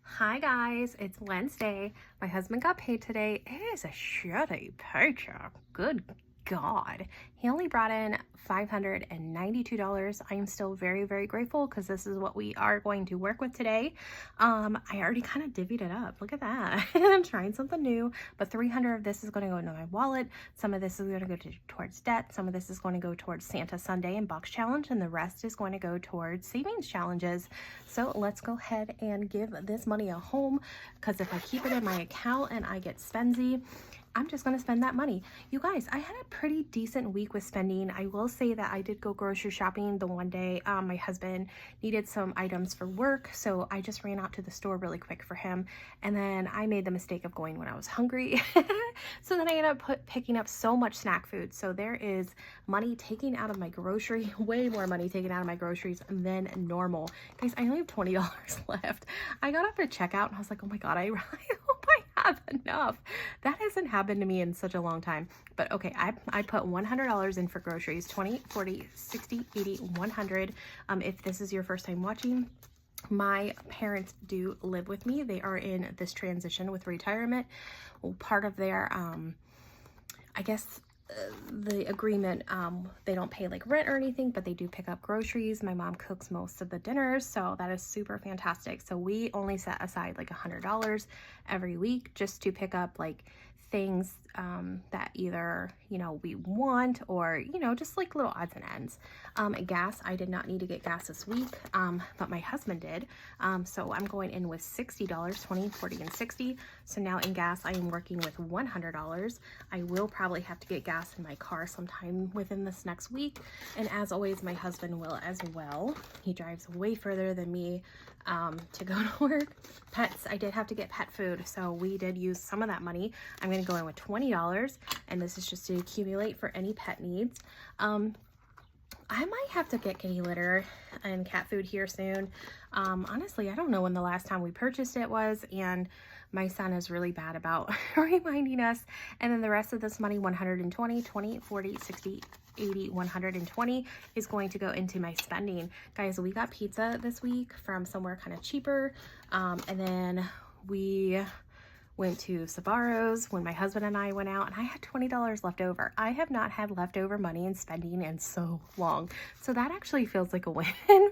Hi guys, it's Wednesday. My husband got paid today. It is a shitty paycheck. Good God. He only brought in $592. I am still very, very grateful because this is what we are going to work with today. I already kind of divvied it up. Look at that. I'm trying something new, but 300 of this is going to go into my wallet. Some of this is going to go towards debt. Some of this is going to go towards Santa Sunday and Box Challenge, and the rest is going to go towards savings challenges. So let's go ahead and give this money a home, because if I keep it in my account and I get spendy, I'm just going to spend that money. You guys, I had a pretty decent week with spending. I will say that I did go grocery shopping the one day. My husband needed some items for work, so I just ran out to the store really quick for him. And then I made the mistake of going when I was hungry. So then I ended up picking up so much snack food. So there is money taken out of my grocery, way more money taken out of my groceries than normal. Guys, I only have $20 left. I got up at checkout and I was like, oh my God, I hope I have enough. That hasn't happened to me in such a long time. But okay, I put $100 in for groceries, 20, 40, 60, 80, 100. If this is your first time watching, my parents do live with me. They are in this transition with retirement. Well, part of their, I guess, the agreement, they don't pay like rent or anything, but they do pick up groceries. My mom cooks most of the dinners, so that is super fantastic. So we only set aside like $100 every week just to pick up like things that either, you know, we want, or, you know, just like little odds and ends. Gas, I did not need to get gas this week, but my husband did. So I'm going in with $60, 20, 40, and 60. So now in gas, I am working with $100. I will probably have to get gas in my car sometime within this next week. And as always, my husband will as well. He drives way further than me to go to work. Pets, I did have to get pet food, so we did use some of that money. I'm going to go in with $20, and this is just to accumulate for any pet needs. I might have to get kitty litter and cat food here soon. Honestly, I don't know when the last time we purchased it was, and my son is really bad about reminding us. And then the rest of this money, 120, 20, 40, 60, 80, 120 is going to go into my spending. Guys, we got pizza this week from somewhere kind of cheaper. And then we went to Sbarro's when my husband and I went out, and I had $20 left over. I have not had leftover money in spending in so long. So that actually feels like a win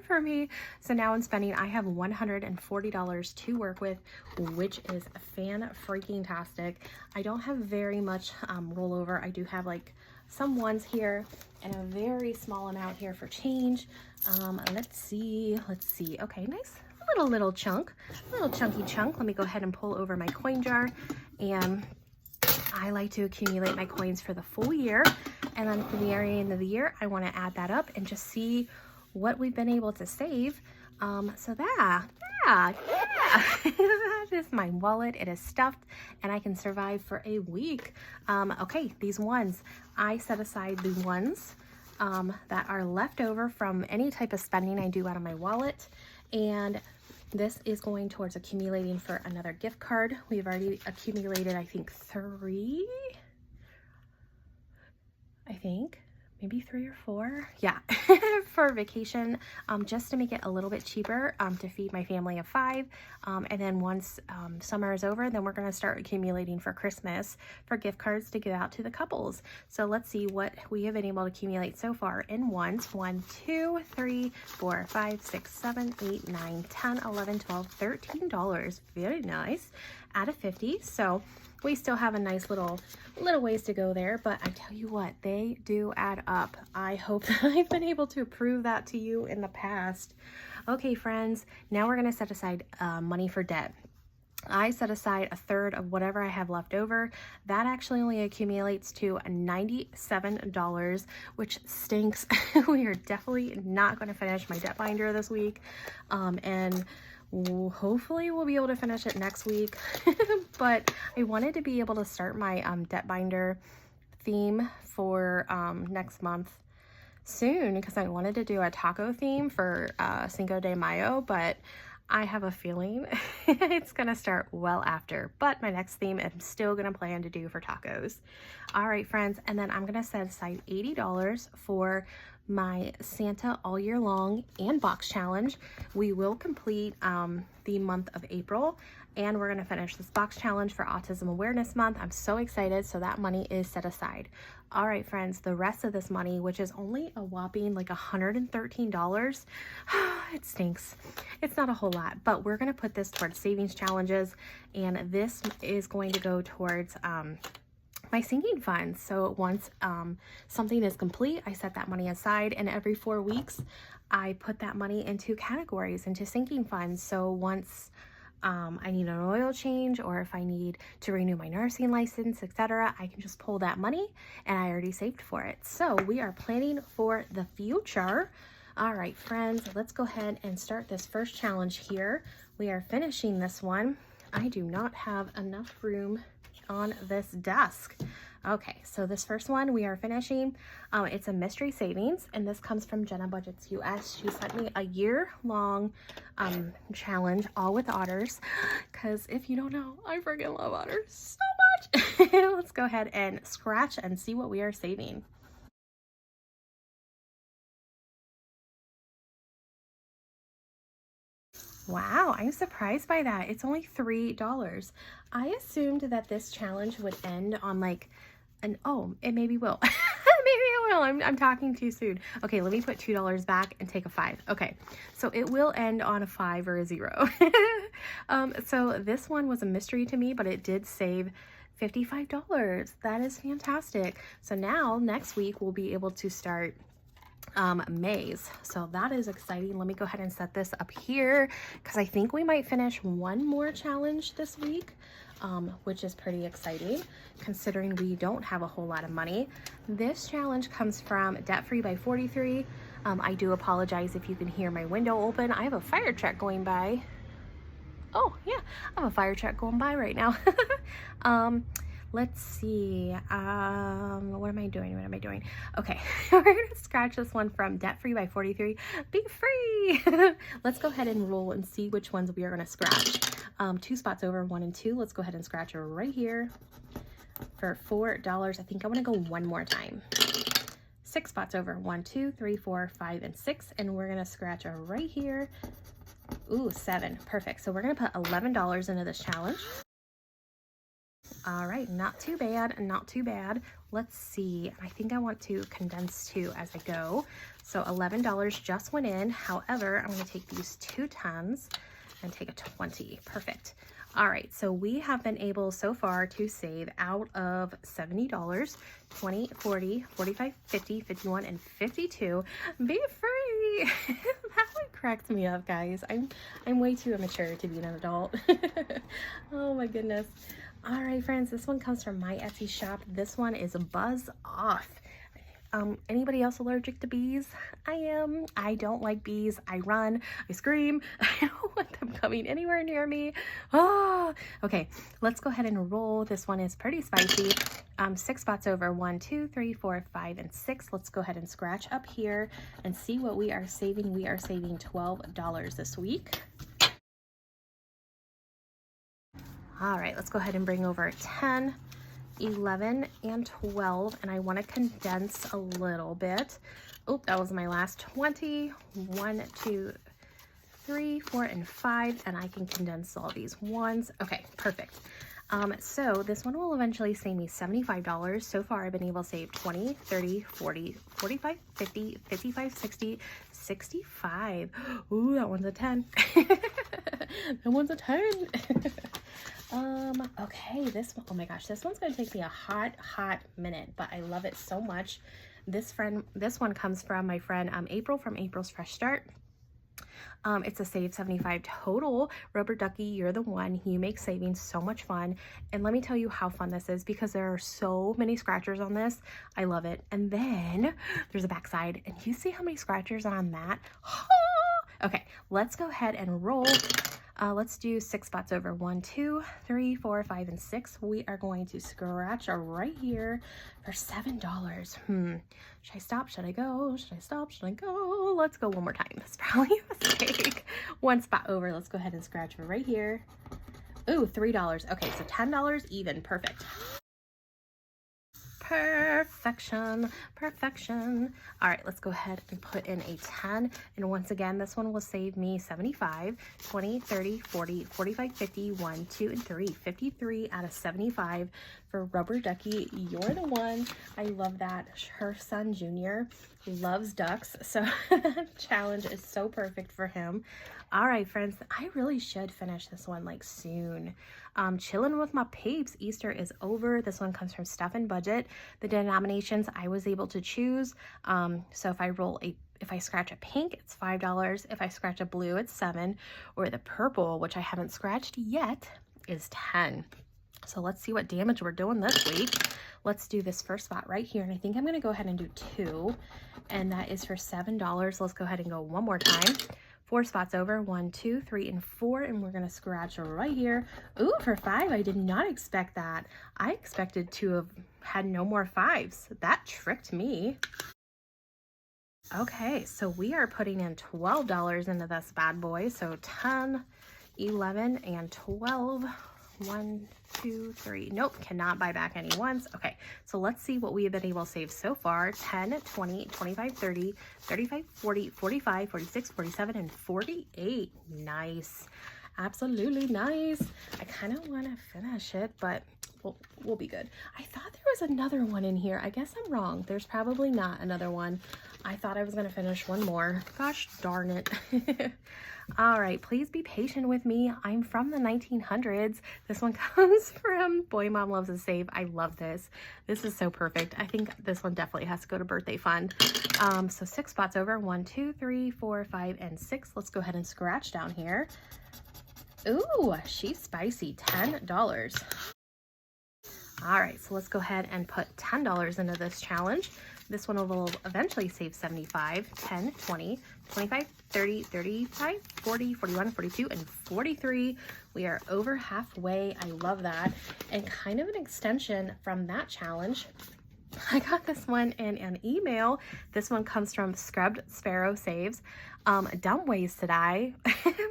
for me. So now in spending, I have $140 to work with, which is fan-freaking-tastic. I don't have very much rollover. I do have like some ones here and a very small amount here for change. Let's see. Okay, nice. Little chunk, a little chunky chunk. Let me go ahead and pull over my coin jar, and I like to accumulate my coins for the full year, and then for the very end of the year I want to add that up and just see what we've been able to save. So that is my wallet. It is stuffed and I can survive for a week. Okay, these ones, I set aside the ones that are left over from any type of spending I do out of my wallet, and this is going towards accumulating for another gift card. We've already accumulated, I think, maybe 3 or 4. Yeah, for vacation, just to make it a little bit cheaper to feed my family of 5. And then once summer is over, then we're going to start accumulating for Christmas for gift cards to give out to the couples. So let's see what we have been able to accumulate so far in ones. 1, 2, 3, 4, 5, 6, 7, 8, 9, 10, 11, 12, $13. Very nice. Out of 50. So we still have a nice little ways to go there, but I tell you what, they do add up. I hope that I've been able to prove that to you in the past. Okay, friends, now we're going to set aside money for debt. I set aside a third of whatever I have left over. That actually only accumulates to $97, which stinks. We are definitely not going to finish my debt binder this week. And hopefully we'll be able to finish it next week. But I wanted to be able to start my debt binder theme for next month soon, because I wanted to do a taco theme for Cinco de Mayo, but I have a feeling it's gonna start well after, but my next theme I'm still gonna plan to do for tacos. All right, friends, and then I'm gonna set aside $80 for my Santa all year long and box challenge. We will complete the month of April, and we're gonna finish this box challenge for Autism Awareness Month. I'm so excited, so that money is set aside. All right, friends, the rest of this money, which is only a whopping like $113, it stinks. It's not a whole lot, but we're gonna put this towards savings challenges, and this is going to go towards my sinking funds. So once something is complete, I set that money aside, and every 4 weeks, I put that money into categories, into sinking funds. So once I need an oil change, or if I need to renew my nursing license, etc., I can just pull that money, and I already saved for it. So we are planning for the future. All right, friends, let's go ahead and start this first challenge here. We are finishing this one. I do not have enough room on this desk. Okay, so this first one we are finishing. It's a mystery savings, and this comes from Jenna Budgets US. She sent me a year-long challenge, all with otters, because if you don't know, I freaking love otters so much. Let's go ahead and scratch and see what we are saving. Wow, I'm surprised by that. It's only $3. I assumed that this challenge would end on like an, oh, it maybe will. Maybe it will. I'm talking too soon. Okay, let me put $2 back and take a 5. Okay, so it will end on a 5 or a 0. So this one was a mystery to me, but it did save $55. That is fantastic. So now next week we'll be able to start maze. So that is exciting. Let me go ahead and set this up here, because I think we might finish one more challenge this week, which is pretty exciting considering we don't have a whole lot of money. This challenge comes from Debt Free by 43. I do apologize if you can hear my window open. I have a fire truck going by. Oh yeah, I have a fire truck going by right now. Let's see, what am I doing? Okay, we're gonna scratch this one from Debt Free by 43. Be free! Let's go ahead and roll and see which ones we are gonna scratch. 2 spots over, 1 and 2. Let's go ahead and scratch her right here for $4. I think I wanna go one more time. 6 spots over, 1, 2, 3, 4, 5, and 6. And we're gonna scratch her right here. Ooh, 7, perfect. So we're gonna put $11 into this challenge. All right, not too bad, not too bad. Let's see, I think I want to condense 2 as I go. So $11 just went in. However, I'm gonna take these 2 10s and take a 20, perfect. All right, so we have been able so far to save out of $70, 20, 40, 45, 50, 51, and 52. Be free! That one cracks me up, guys. I'm way too immature to be an adult. Oh my goodness. All right, friends, this one comes from my Etsy shop. This one is a Buzz Off. Anybody else allergic to bees? I am. I don't like bees. I run, I scream. I don't want them coming anywhere near me. Oh, okay, let's go ahead and roll. This one is pretty spicy. 6 spots over, 1, 2, 3, 4, 5, and 6. Let's go ahead and scratch up here and see what we are saving. We are saving $12 this week. All right, let's go ahead and bring over 10, 11, and 12, and I want to condense a little bit. Oh, that was my last 20. 1, 2, 3, 4, and 5, and I can condense all these ones. Okay, perfect. So this one will eventually save me $75. So far, I've been able to save 20, 30, 40, 45, 50, 55, 60, 65. Ooh, that one's a 10. That one's a 10. Okay, this one, oh my gosh, this one's gonna take me a hot minute, but I love it so much. This one comes from my friend April from April's Fresh Start. It's a save 75 total. Rubber Ducky, you're the one. You make savings so much fun. And let me tell you how fun this is, because there are so many scratchers on this. I love it. And then there's a backside, and you see how many scratchers are on that? Okay, let's go ahead and roll. Let's do 6 spots over. 1, 2, 3, 4, 5, and 6. We are going to scratch right here for $7. Should I stop? Should I go? Should I stop? Should I go? Let's go one more time. That's probably a mistake. 1 spot over. Let's go ahead and scratch right here. Ooh, $3. Okay, so $10 even. Perfect. Perfection, perfection. All right, let's go ahead and put in a 10. And once again, this one will save me 75, 20, 30, 40, 45, 50, 1, 2, and 3. 53 out of 75 for Rubber Ducky. You're the one. I love that. Her son, Junior, loves ducks. So challenge is so perfect for him. All right, friends, I really should finish this one like soon. Chilling with my peeps. Easter is over. This one comes from Stuff and Budget. The denominations I was able to choose. So if I scratch a pink, it's $5. If I scratch a blue, it's $7. Or the purple, which I haven't scratched yet, is $10. So let's see what damage we're doing this week. Let's do this first spot right here. And I think I'm going to go ahead and do 2. And that is for $7. Let's go ahead and go one more time. 4 spots over. 1, 2, 3, and 4. And we're going to scratch right here. Ooh, for 5. I did not expect that. I expected to have had no more 5s. That tricked me. Okay, so we are putting in $12 into this bad boy. So 10, 11, and 12. 1, 2, 3. Nope, cannot buy back any ones. Okay, so let's see what we have been able to save so far. 10, 20, 25, 30, 35, 40, 45, 46, 47, and 48. Nice. Absolutely nice. I kind of want to finish it, but we'll be good. I thought there was another one in here. I guess I'm wrong. There's probably not another one. I thought I was going to finish one more. Gosh darn it. All right, please be patient with me. I'm from the 1900s. This one comes from Boy Mom Loves a Save. I love this. This is so perfect. I think this one definitely has to go to Birthday Fund. So 6 spots over. 1, 2, 3, 4, 5, and 6. Let's go ahead and scratch down here. Ooh, she's spicy. $10. All right, so let's go ahead and put $10 into this challenge. This one will eventually save 75, 10, 20, 25, 30, 35, 40, 41, 42, and 43. We are over halfway. I love that. And kind of an extension from that challenge, I got this one in an email. This one comes from Scrubbed Sparrow Saves. Dumb ways to die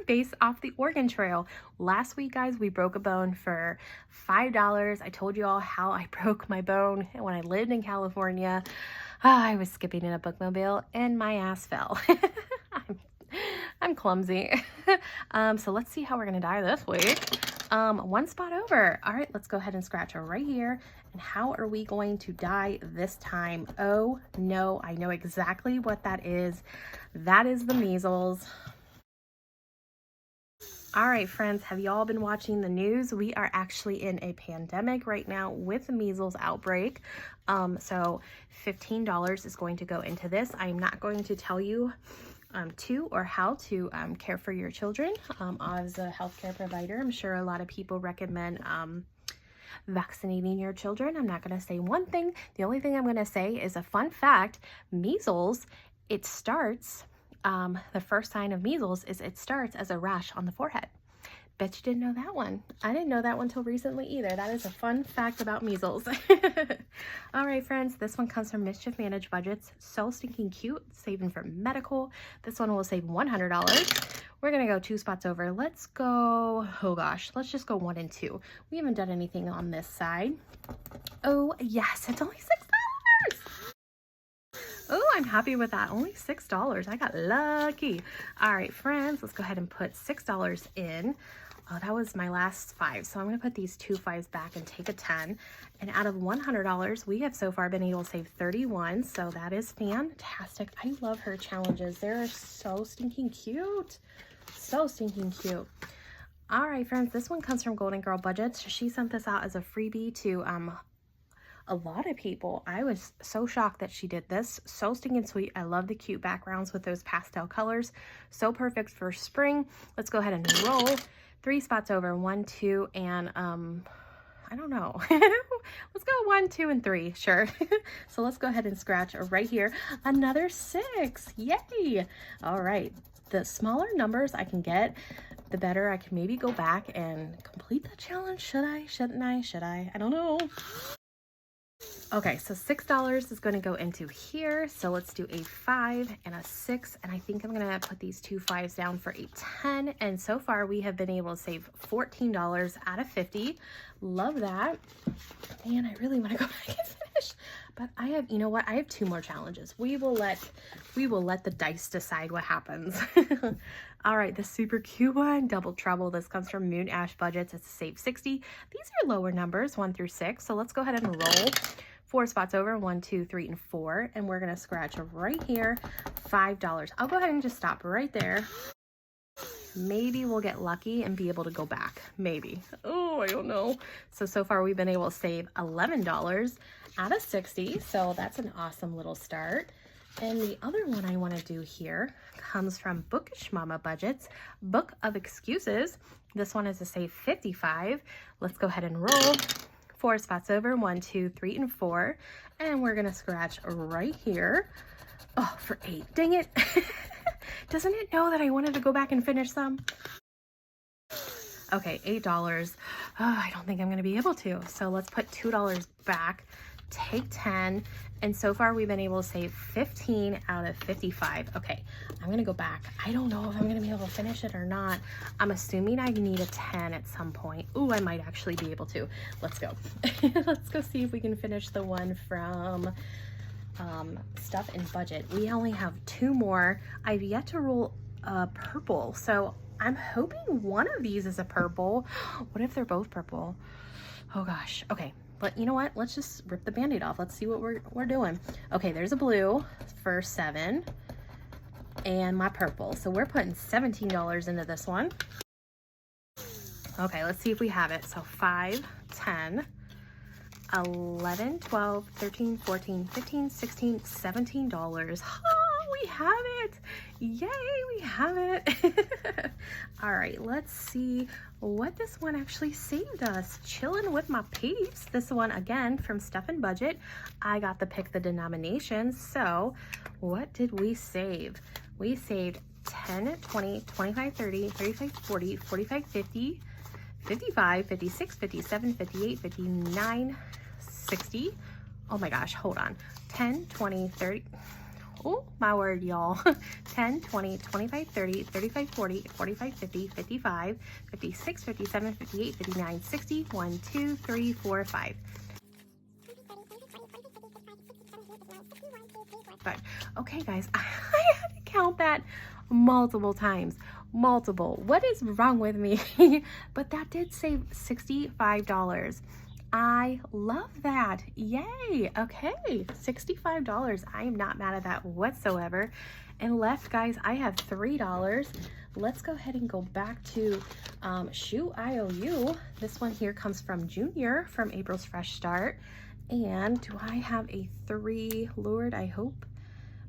based off the Oregon Trail. Last week, guys, we broke a bone for $5. I told you all how I broke my bone when I lived in California. I was skipping in a bookmobile and my ass fell. I'm clumsy. So let's see how we're gonna die this week. 1 spot over. All right, let's go ahead and scratch right here. And how are we going to die this time? Oh no, I know exactly what that is. That is the measles. All right, friends, have y'all been watching the news? We are actually in a pandemic right now with the measles outbreak. So $15 is going to go into this. I'm not going to tell you to or how to care for your children. As a healthcare provider, I'm sure a lot of people recommend vaccinating your children. I'm not going to say one thing. The only thing I'm going to say is a fun fact. Measles, it starts, the first sign of measles is it starts as a rash on the forehead. Bet you didn't know that one. I didn't know that one till recently either. That is a fun fact about measles. All right, friends, this one comes from Mischief Managed Budgets. So stinking cute, saving for medical. This one will save $100. We're gonna go 2 spots over. Let's go, oh gosh, let's just go 1 and 2. We haven't done anything on this side. Oh yes, it's only $6. Oh, I'm happy with that. Only $6. I got lucky. All right, friends, let's go ahead and put $6 in. Oh, that was my last 5. So I'm going to put these 2 5s back and take a 10. And out of $100, we have so far been able to save 31. So that is fantastic. I love her challenges. They're so stinking cute. So stinking cute. All right, friends, this one comes from Golden Girl Budgets. She sent this out as a freebie to a lot of people. I was so shocked that she did this. So stinking sweet. I love the cute backgrounds with those pastel colors. So perfect for spring. Let's go ahead and roll. 3 spots over. 1, 2, and I don't know. Let's go 1, 2, and 3. Sure. So let's go ahead and scratch right here. Another 6. Yay. All right. The smaller numbers I can get, the better I can maybe go back and complete the challenge. Should I? Shouldn't I? Should I? I don't know. Okay, so $6 is going to go into here. So let's do a 5 and a 6. And I think I'm going to put these 2 5s down for a 10. And so far we have been able to save $14 out of 50. Love that. Man, I really want to go back and finish. But I have, you know what? I have 2 more challenges. We will let the dice decide what happens. All right, the super cute one, Double Trouble. This comes from Moon Ash Budgets. It's a save 60. These are lower numbers, 1 through 6. So let's go ahead and roll. 4 spots over, 1, 2, 3, and 4. And we're gonna scratch right here, $5. I'll go ahead and just stop right there. Maybe we'll get lucky and be able to go back. Maybe. Oh, I don't know. So far we've been able to save $11 out of 60. So that's an awesome little start. And the other one I want to do here comes from Bookish Mama Budgets, Book of Excuses. This one is a save 55. Let's go ahead and roll. 4 spots over, 1, 2, 3, and 4. And we're going to scratch right here. Oh, for 8. Dang it. Doesn't it know that I wanted to go back and finish some? Okay, $8. Oh, I don't think I'm going to be able to. So let's put $2 back, take 10. And so far we've been able to save 15 out of 55. Okay, I'm going to go back. I don't know if I'm going to be able to finish it or not. I'm assuming I need a 10 at some point. Ooh, I might actually be able to. Let's go. Let's go see if we can finish the one from Stuff and Budget. We only have 2 more. I've yet to roll a purple, so I'm hoping one of these is a purple. What if they're both purple? Oh gosh. Okay, but you know what, let's just rip the band-aid off. Let's see what we're doing. Okay, there's a blue for 7 and my purple, so we're putting $17 into this one. Okay, let's see if we have it. So 5, 10, 11, 12, 13, 14, 15, 16, $17. Oh, we have it. Yay, we have it. All right, let's see what this one actually saved us. Chilling with my peeps. This one, again, from Stuff and Budget. I got to pick the denomination. So what did we save? We saved 10, 20, 25, 30, 35, 40, 45, 50, 55, 56, 57, 58, 59, 60. Oh my gosh, hold on. 10, 20, 30. Oh my word, y'all. 10, 20, 25, 30, 35, 40, 45, 50, 55, 56, 57, 58, 59, 60. 1, 2, 3, 4, 5. But okay, guys, I had to count that multiple times. Multiple. What is wrong with me? But that did save $65. I love that. Yay. Okay, $65. I am not mad at that whatsoever. And left, guys, I have $3. Let's go ahead and go back to Shoe IOU. This one here comes from Junior from April's Fresh Start. And do I have a 3? Lord, I hope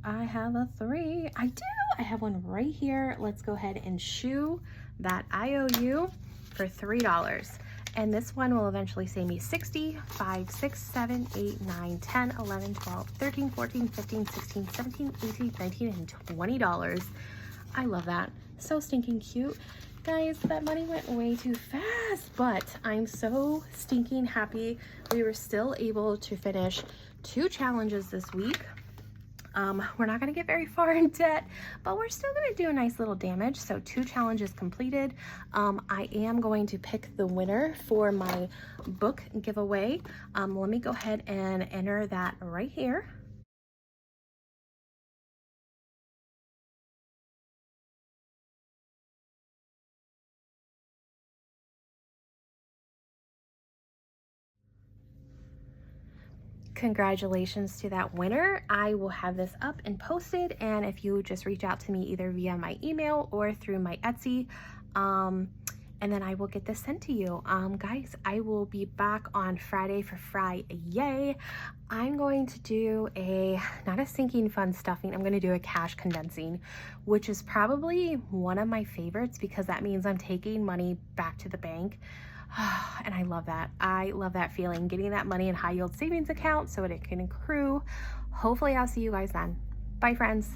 I have a 3. I do. I have one right here. Let's go ahead and shoe that IOU for $3. And this one will eventually save me 60, 5, 6, 7, 8, 9, 10, 11, 12, 13, 14, 15, 16, 17, 18, 19, and $20. I love that. So stinking cute. Guys, that money went way too fast, but I'm so stinking happy we were still able to finish 2 challenges this week. We're not going to get very far in debt, but we're still going to do a nice little damage. So 2 challenges completed. I am going to pick the winner for my book giveaway. Let me go ahead and enter that right here. Congratulations to that winner. I will have this up and posted, and if you just reach out to me either via my email or through my Etsy, and then I will get this sent to you. Guys, I will be back on Friday for Friday. I'm going to do not a sinking fun stuffing, I'm going to do a cash condensing, which is probably one of my favorites because that means I'm taking money back to the bank. And I love that. I love that feeling, getting that money in high yield savings account so that it can accrue. Hopefully I'll see you guys then. Bye, friends.